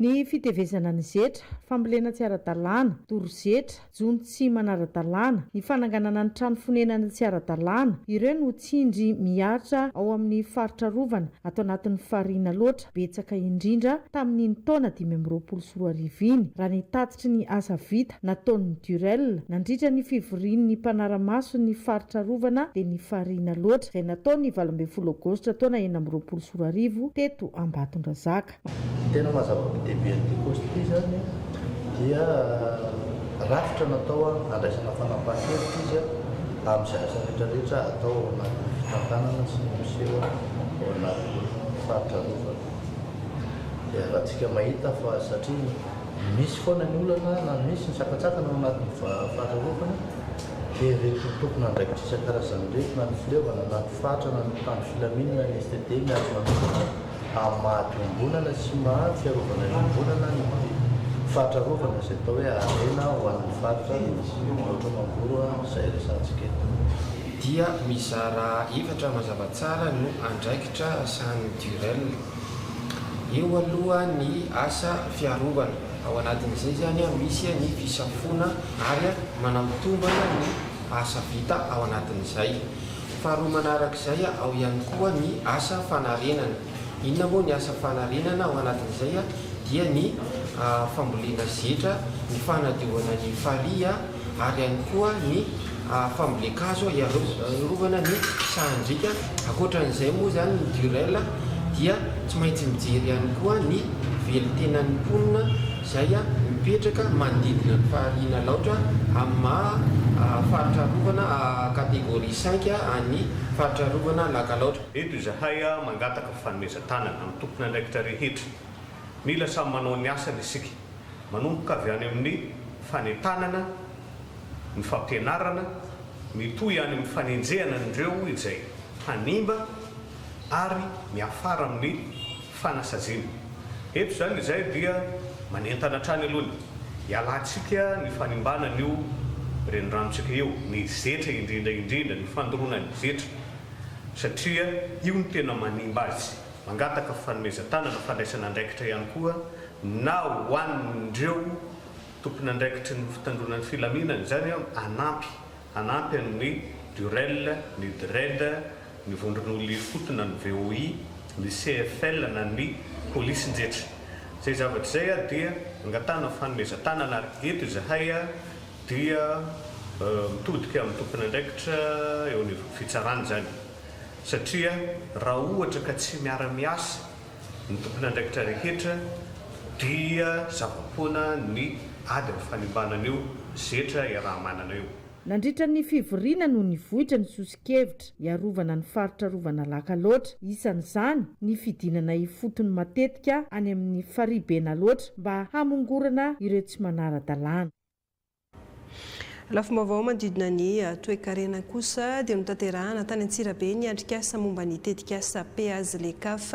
Ny fitevezana ny zetra, fambolena tsy ara-dalàna, torozetra, jony tsy manara-dalàna, ny fananganana ny trano fonenana tsy ara-dalàna, ireo no tsindry miatra ao amin'ny faritra rovana atao anatin'ny fariana loatra betsaka indrindra tamin'ny taona 2024 raha ny tatitry ny asa vita nataon'ny Durel nandritra ny fivorian'ny mpanaramaso ny faritra rovana dia ny fariana loatra izay nataon'ny 12 Aogositra taona 2024 teto Ambatondrazaka. Tena mazava be ny poste ity zany dia rafitra natao andraisana fanapahan-kevitra izy amin'izay asa rehetrarehetra atao anaty fitantanana sy ny miseho ao anaty faritra rovana. Dia raha tsika mahita fa satria misy foana ny olana na misy ny sakatsakana ao anatin'ny faritra rovana dia rehefa tokony andraikitra isan-karazany rehetra na ny filevana na ny faritra na ny tany filaminana ny STD miaraka manokana amin'ny mahadombonana sy mahafiarovana ny ombonana ny faritra rovana izay atao hoe arena ho an'ny faritra loatra mangoro izay resantsika dia mizara efatra mazava tsara no andraikitra asan'ny Durel. Eo aloha ny asa fiarovana ao anatin'izay zany misy ny fisafona ary manamitombana ny asa vita ao anatin'izay. Faharoa manarak'izay ao ihany koa ny asa fanarenana. Inona moa ny asa fanarenana ao anatin'izay dia ny fambolena zetra, ny fanadiovana ny faria ary ihany koa ny fambolekazo iarovana ny sahandrika. Ankoatran'izay moa zany ny Durel dia tsy maintsy mijery ihany koa ny velitenan'ny mponina izay mipetraka manodidina ny fariana laotra amin'ny faritra rovana kategoria 5 any faritra rovana Lakaloatra. Eto izahay mangataka fanomezan-tanana amin'ny tompona andraikitra rehetra. Mila samy manao ny asany isika. Manomboka avy any amin'ny fanentanana, ny fampianarana, mitohy any amin'ny fanenjehana andreo izay hanimba ary miafara amin'ny fanasaziana. Eto zany izay dia manentana trany aloha. Ialantsika ny fanimbanana io reniranotsika eo, ny zetra indrindra ny fandoroana ny zetra satria io ny tena manimba azy. Mangataka fanomezan-tanana fandraisana andraikitra ihany koa na ho an'ireo tompona andraikitra ny fitandrona ny filaminana zany anampy amin'ny Durel, ny DRED, ny vondron'olona fotona ny VOI, ny CFL na ny polisin-jetra. Zay zavatra zay dia angatana fanomezan-tanana ary eto izahay dia mitodika amin'ny tompona andraikitra eo ny fitsarana zany. Satria raha ohatra ka tsy miara-miasa ny tompona andraikitra rehetra dia zava-poana ny ady amin'ny fanimbanana io zetra iaraha-manana io. Nandritra ny fivoriana no nivohitra ny sosikevitra iarovana ny faritra rovana Lakaloatra. Isan'izany ny fidinana ifotony matetika any amin'ny faribena loatra mba hamongorana ireo tsy manara-dalàna. Lafim-baovao manodidina ny toe-karena kosa dia notanterahana tany Antsirabe ny andrikasa momba ny tetikasa péage les CAF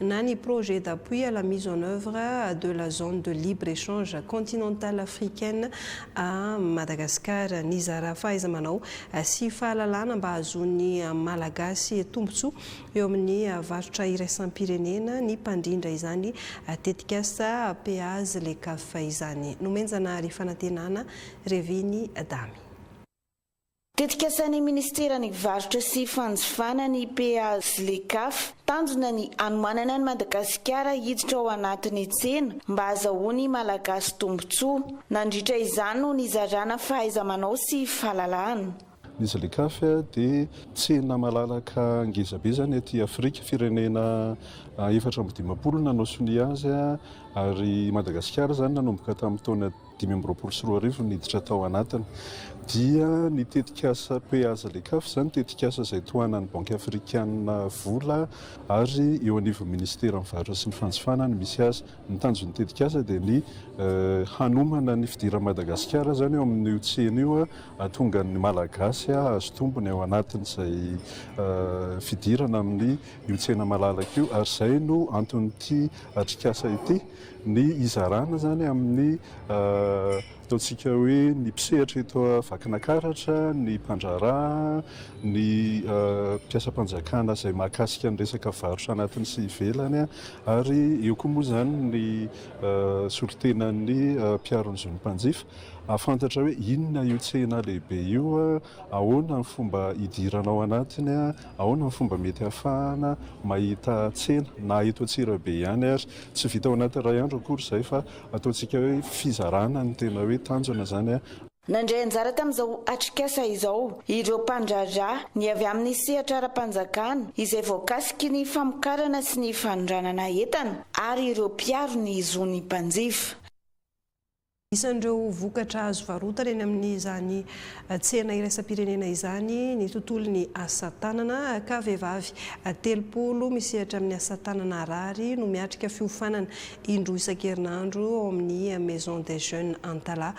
na ny projet d'appui à la mise en œuvre de la zone de libre-échange continentale africaine à Madagascar. Nizara fahaiza-manao sy fahalalana mba ahazoan'ny malagasy tombontsoa eo amin'ny varotra iraisam-pirenena ny mpandrindra izany tetikasa péage les CAF izany. Nomenjana ary fanantenana Reviny Damy. Tetikasan'ny ministerany varotra sy fanjifana ny péage les CAF tanjona ny anomanana ny Madagasikara hiditra ao anatin'ny tsena mba azahoany malagasy tombontsoa. Nandritra izany no nizarana fahaiza-manao sy fahalalana. Izy les CAF dia tsena malalaka ngezabe zany aty Afrika, firenena 450 nanosony azy ary Madagasikara zany nanomboka tamin'ny taona 524 niditra tao anatiny dia ny tetikasa Peaza Lekaf zany tetikasa izay tohanan'ny Banque Africaine vola ary eo anivon'ny ministera mivarotra sy ny fanjifana ny misy azy. Ny tanjon'ny tetikasa dia ny hanomana ny fidiran'i Madagasikara zany eo amin'io tsena io atonga ny malagasy azo tombony ao anatin'izay fidirana amin'ny io tsena malalaka io ary izay no anton'ity atrikasa ity ny izarana zany amin'ny ataontsika hoe ny mpisehatra eto Vakinakaratra, ny mpandraraha, ny mpiasa-panjakana izay mahakasika ny resaka varotra anatiny sy ivelany ary eo koa moa zany ny solotenan'ny mpiaron'ny zonimpanjifa afantatra hoe inona io tsena lehibe io, ahoana ny fomba idirana ao anatiny, ahoana ny fomba mety ahafahana mahita tsena na eto Antsirabe ihany ary tsy vita ao anaty ray andro akory izay fa ataontsika hoe fizarana ny tena hoe tanjona zany nandray anjara tamin'izao atrikasa izao ireo mpandrara ny avy amin'ny sehatra ara-panjakana izay voakasiky ny famokarana sy ny fanondranana entana ary ireo mpiaro ny zony mpanjifa. Isan'ireo vokatra azo varotana eny amin'izany tsena iraisam-pirenena izany ny tontolon'ny asa tanana ka vehivavy 30 misehatra amin'ny asa tanana rary no miatrika fiofanana indroa isan-kerinandro ao amin'ny Maison des Jeunes Antala.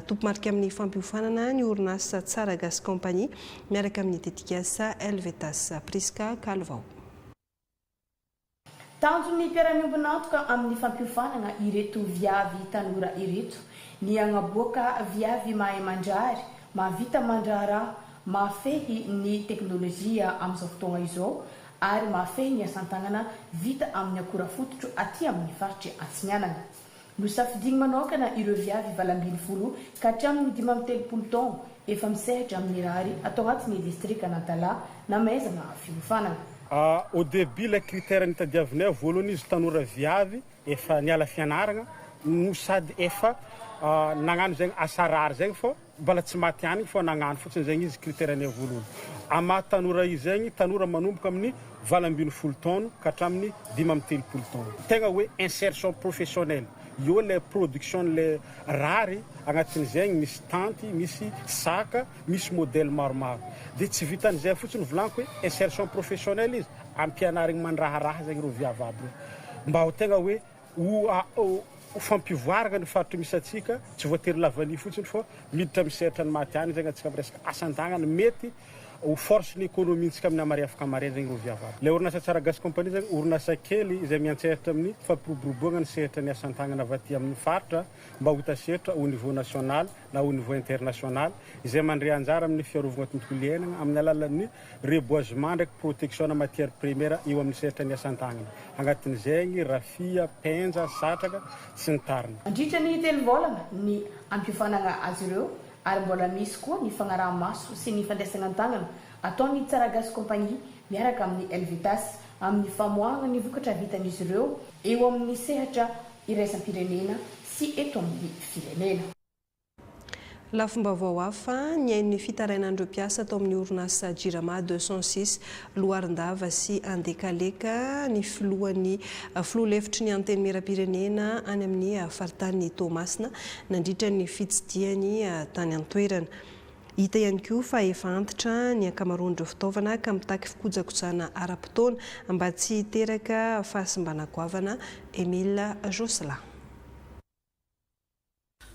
Tompomarika amin'ny fampiofanana ny orinasa Tsaragas Compagnie miaraka amin'ny tetikasa Helvetas Priska Kalvao. Tanjon'ny mpiara-miombona antoka amin'ny fampiofanana ireto viavy tanora ireto ny agnaboaka viavy mahay mandrary, mahavita mandrara, mahafehy ny teknôlôjia amin'izao fotoana izao ary mahafehy ny asan-tanana vita amin'ny akora fototro aty amin'ny faritra Antsinanana. Nosafidigny manokana ireo viavy 20 ka hatramin'ny 13 taona efa misehatra amin'ny rary atao anatin'ny district Antala na maizana fiofanana. Au début les critères nitadiavinay voalohany izy tanora viavy efa niala fianaragna no sady efa nagnano zegny asa rary zegny fô mbola tsy maty any fô nagnano fotsiny zegny izy critère ny voalohany. Ama tanora izy zegny tanora manomboka amin'ny 20 taona ka hatramin'ny 13 taona. Tegna hoe insertion professionnelle. Io le production le rary agnatin'izegny misy tanty, misy saka, misy modèle maromaro. Dia tsy vitan'izay fotsiny volaniko hoe insertion professionnelle izy ampianarigny mandraharaha zegny reo viavy aby. Mba ho tegna hoe fampivoarana ny faritra misy atsika tsy voatery lavany fotsiny fô miditra misehatra ny maty any zegny atsika resaka asan-tagnana mety ho force ny économie-ntsika amin'ny amary afaka mare zegny reo viavy. Le orinasa Tsaragas Compagnie zegny orinasa kely izay miantsehatra amin'ny fampiroboroboana ny sehatra ny asan-tagnana avy aty amin'ny faritra mba ho tasehatra au niveau national na au niveau international izay mandray anjara amin'ny fiarovana tontolo iainana amin'ny alalan'ny reboisement ndraiky protection na matière première eo amin'ny sehatra ny asan-tagnana. Agnatin'izegny rafia, penja, satraka sy ny tariny. Andritra ny 3 volana ny ampiofanana azy ireo ary mbola misy koa ny fagnaraha-maso sy ny fandraisana an-tagnana ataon'ny Tsaragas Compagnie miaraka amin'ny Helvetas amin'ny famoahana ny vokatra vitan'izy ireo eo amin'ny sehatra iraisam-pirenena sy eto amin'ny firenena. Lafombaovao hafa ny hain'ny fitarainan'ireo mpiasa atao amin'ny orinasa Jirama 206 Loharindava sy Andekaleka ny filohan'ny filoha-lefitry ny anteny mera-pirenena any amin'ny faritany Tomasina nandritra ny fitsidiany tany an-toerana. Hita ihany koa fa efa antitra ny ankamaroan'ireo fitaovana ka mitaky fikojakojana ara-potoana mba tsy hiteraka fahasimbana-goavana. Emile Josela.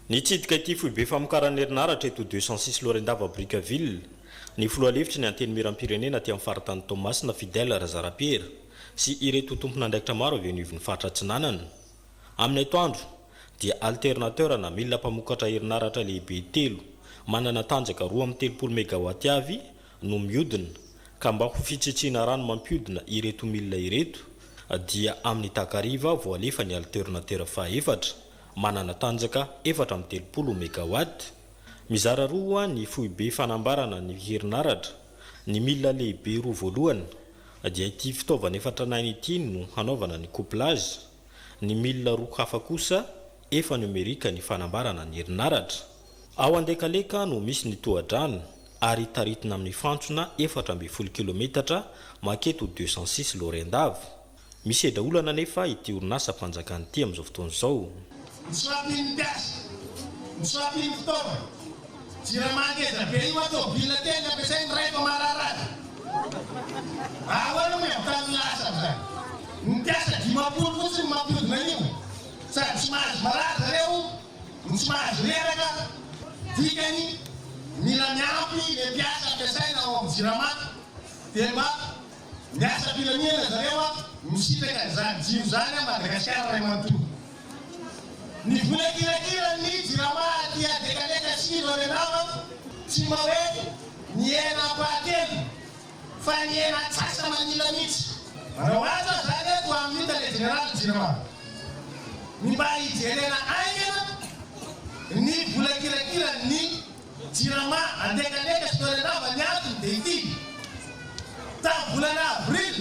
Nitsidika ity foibe famokarana herinaratra eto 206 Loharindava Brickaville ny filoha-lefitry ny anteny miram-pirenena aty amin'ny faritany Tomasina Fidèle Razarapiera sy ireto tompon'andraikitra maro avy anivon'ny faritra Atsinanana. Amin'ny atoandro dia alternateur na milina mpamokatra herinaratra lehibe 3 manana tanjaka 2.30 mégawatt avy no mihodina ka mba ho fitsitsina rano mampihodina ireto milina ireto dia amin'ny takariva voalefa ny alternateur faha-efatra manana tanjaka 4.30 mégawatt. Mizara roa ny foibe fanambarana ny herinaratra. Ny milina lehibe roa voalohany dia ity fitaovana 4 ity no hanaovana ny couplage. Ny milina roa hafa kosa efa numerika ny fanambarana ny herinaratra. Ao Andekaleka no misy ny tohadrano ary taritina amin'ny fantsona 4.0 km maketo 206 Loharindava. Misy edaolana nefa ity orinasa mpanjakana ity amin'izao fotoana izao. Samy mpiasa misoapiny fitaovana jiramangeza be io atao vila tena ampiasainy raiko mararara ahoana miavitany lasa zany mipiasa 10 fotsiny mampiodina io sady tsy mahazo maratra reo ny tsy mahazo reraka dikany mila miampy le mpiasa ampiasaina ao amin'ny jirama dia mba miasa filaminana zareo a misitraka zany jiro zany a Madagasikara ray manontolo ny vola kirakira ny jirama aty adekaleka silo renava tsy mba hoe ny ena pahatelo fa ny ena tsasa manila mihitsy raha ohaza zany eto amin'ny tale général jirama ny mba hijerena aingana ny vola kirakira ny jirama adekaleka silo renava ny antony dia ity ta volana avril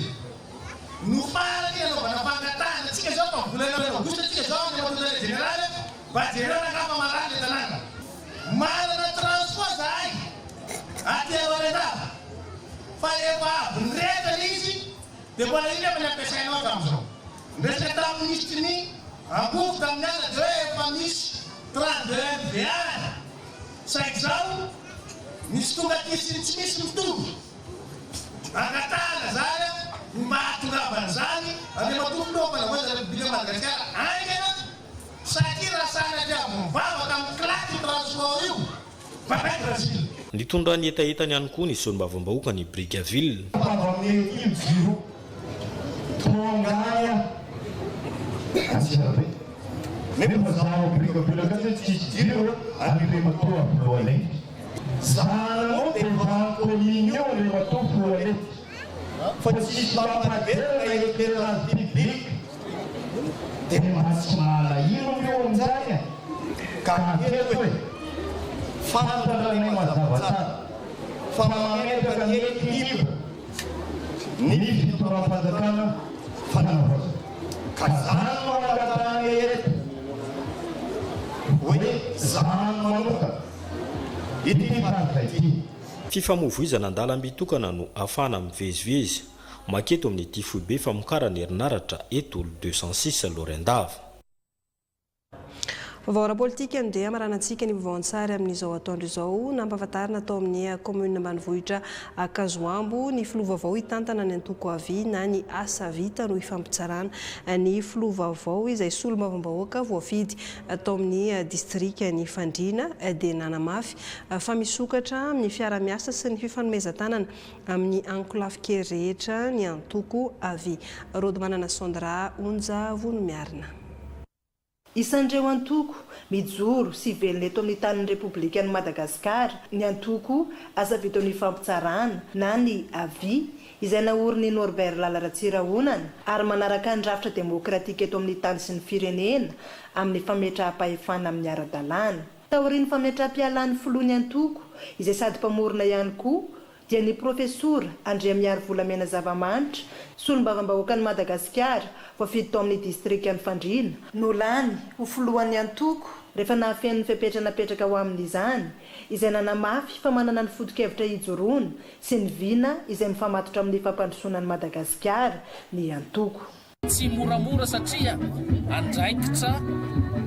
no farany anaovana fangatahana tsika zao fa volana augusta tsika zao ny matotale général mba jerena kafa marany le tanàna manana transport zahay aty alorenava fa efa avy nyretana izy dia mbola iny efa ny ampiasainao tam'izao ndresaka tamin'nisy ny ampofo tamin'ny ala dia hoe efa misy 32 VR saiko zao misy tonga tisiny tsy misy mitovy angatahana zany mba hatongavana zany ame matombonaovana voaza republika Madagasikara aingana satria rasana aty mivavaka amin'ny claque transport io babay Brazil nitondra ny etaetany ihany koa ny solombavam-bahoaka ny Brigaville amin'ny jiro tongaya atsirabe nefa zaho Brigaville akasy tsisy jiro amin'ny matoa voalohany zananao dia vankominy eo le matoa voalohany fa tsisy mampaderana eterana public dia matsy malahino eo amin'izany ka aketo hoe fantananay mazava tsara fa mametaka ny ekilibre ny fitoram-panjakana fanavaza ka zany no angatahana eto hoe zany manoka ity fanaka ity fifamoivoizana an-dalam-bitokana no afana mivezivezy maketo amin'ny ity foibe famokarany herinaratra etolo 206 Lorendava. Vaovao politika andeha maranantsika ny vaovao-tsary amin'izao atoandro izao nampahafantarina tao amin'ny commune ambanivohitra Kazoambo ny filovavao hitantana ny antoko avy na ny asa vita no hifampitsarana ny filovavao izay solombavam-bahoaka voafidy tao amin'ny district ny Fandrina dia nanamafy fa misokatra amin'ny fiara-miasa sy ny fifanomezan-tanana amin'ny ankolafy kely rehetra ny antoko avy. Rody manana sondra onja vono miarina. Isan'ireo antoko mijoro sy velona eto amin'ny tanin'ny Republikan'i Madagasikara ny antoko asa vita amin'ny fampitsarana na ny avy izay naoriny Norbert Lala-Ratsirahonana ary manaraka ny rafitra demokratika eto amin'ny tany sy ny firenena amin'ny fametraham-pahefana amin'ny ara-dalàna. Taorian'ny fametraham-pialan'ny filohan'ny antoko izay sady mpamorona ihany koa dia ny profesora Andriamiary Volamena Zavamanitra solombavam-bahoakan'i Madagasikara voafidy tao amin'ny distriktan'ny Fandrina no lany ho filohan'ny antoko rehefa nahafen'ny fepetranapetraka ho amin'izany izay nanamafy fa manana ny foto-kevitra hijoroana sy ny vina izay mifamatotra amin'ny fampandrosoanan'i Madagasikara ny antoko. Tsy moramora satria andraikitra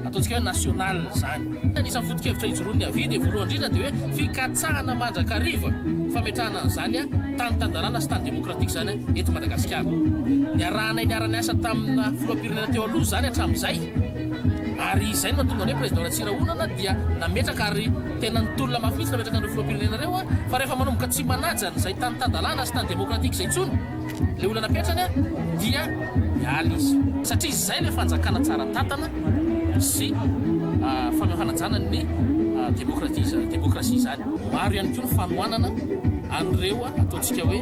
ataontsika hoe national zany. Anisan'ny foto-kevitra hijoroan'ny avy dia voalohany indrindra dia hoe fikatsahana mandrakariva fametrahana an'izany tany-tandalàna sy tany demokratika zany eto Madagasikara. Ny arahana niarany asa tamina filoham-pirenena teo aloha zany hatramin'izay ary izay no mahatonga ny hoe président Ratsirahonana dia nametraka ary tena nitolona mafy mihitsy nametraka ny filoham-pirenena reo fa rehefa manomboka tsy manaja n'izay tany-tandalàna sy tany demokratika izay intsony le olona napetrany dia miala izy satria izay le fanjakana tsara tantana sy famefanajana ny demokrasia zany. Maro ihany koa ny fanohanana an'ireo ataontsika hoe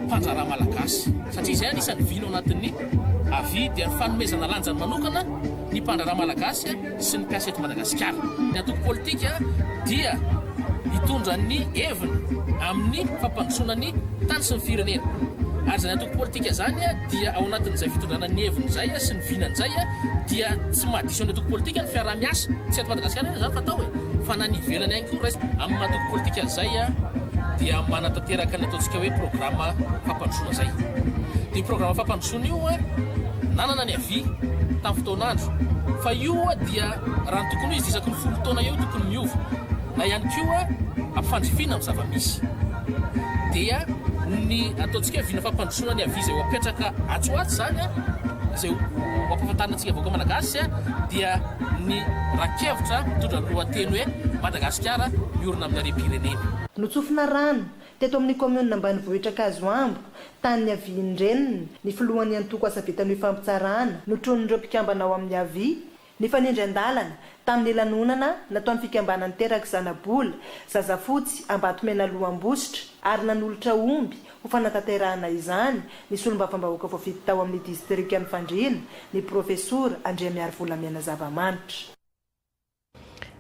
mpanjara malagasy satria izay anisan'ny vino anatin'ny avy dia ny fanomezana lanjany manokana ny mpanjara malagasy sy ny mpiasa eto Madagasikara. Ny antoko politika dia hitondra ny heviny amin'ny fampandrosoana ny tany sy ny firenena. Ary zany antoko politika zany dia ao anatin'izay fitondrana ny heviny zay sy ny vinan'izay dia tsy mahadiso ny antoko politika ny fiaraha-miasa tsy eto Madagasikara zany fatao hoe fa na ny ivelany ihany koa resy amin'ny antoko politika zay dia manatanteraka ny ataontsika hoe programma fampandrosoana zay. Ny programma fampandrosoana io nanana ny avy tamin'ny fotoanandro fa io dia raha ny tokony izy isaky ny folo taona eo tokony miova na ihany koa ampifandrifina amin'ny zava-misy dia ny ataontsika vina fampandrosoana ny avy izay ho apetraka atsoatsy zany izay ho ampahafantarina vahoaka malagasy dia ny rakevitra mitondra ny lohateny hoe Madagasikara miorina amin'ny harem-pirenena. Notsofina rano teto amin'ny commune ambanivohitra Kazoambo tany avy indreniny ny filohan'ny antoko asa vitany fampitsarana notron'ireo mpikambana ao amin'ny avy ny fanindry andalana tamin'ny lanonana nataon'ny fikambanany teraka zanabola zazafotsy ambatomena loham-bositra ary nanolotra omby ho fanatanterahana izany ny solombavambahoaka voavidy tao amin'ny distrika ny Fandriana ny profesora Andriamiary Volamena Zavamanitra.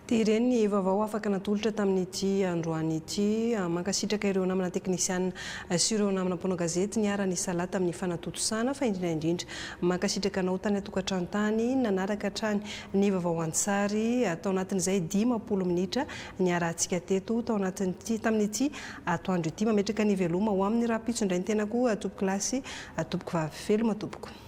Dia ireny ny vaovao afaka natolotra tamin'ity androany ity mankasitraka ireo namana teknisiana sy ireo namana mpono gazety ny arany salata amin'ny fanatotosana fa indrindra mankasitraka anao tany atokantrano-tany nanaraka hatrany ny vaovao an-tsary atao anatin'izay 10 minitra ny arantsika teto tao anatin'ity tamin'ity atoandro ity mametraka ny veloma ho amin'ny raha-pitso indray ny tenako tompoko lasy tompoko vavy veloma tompoko.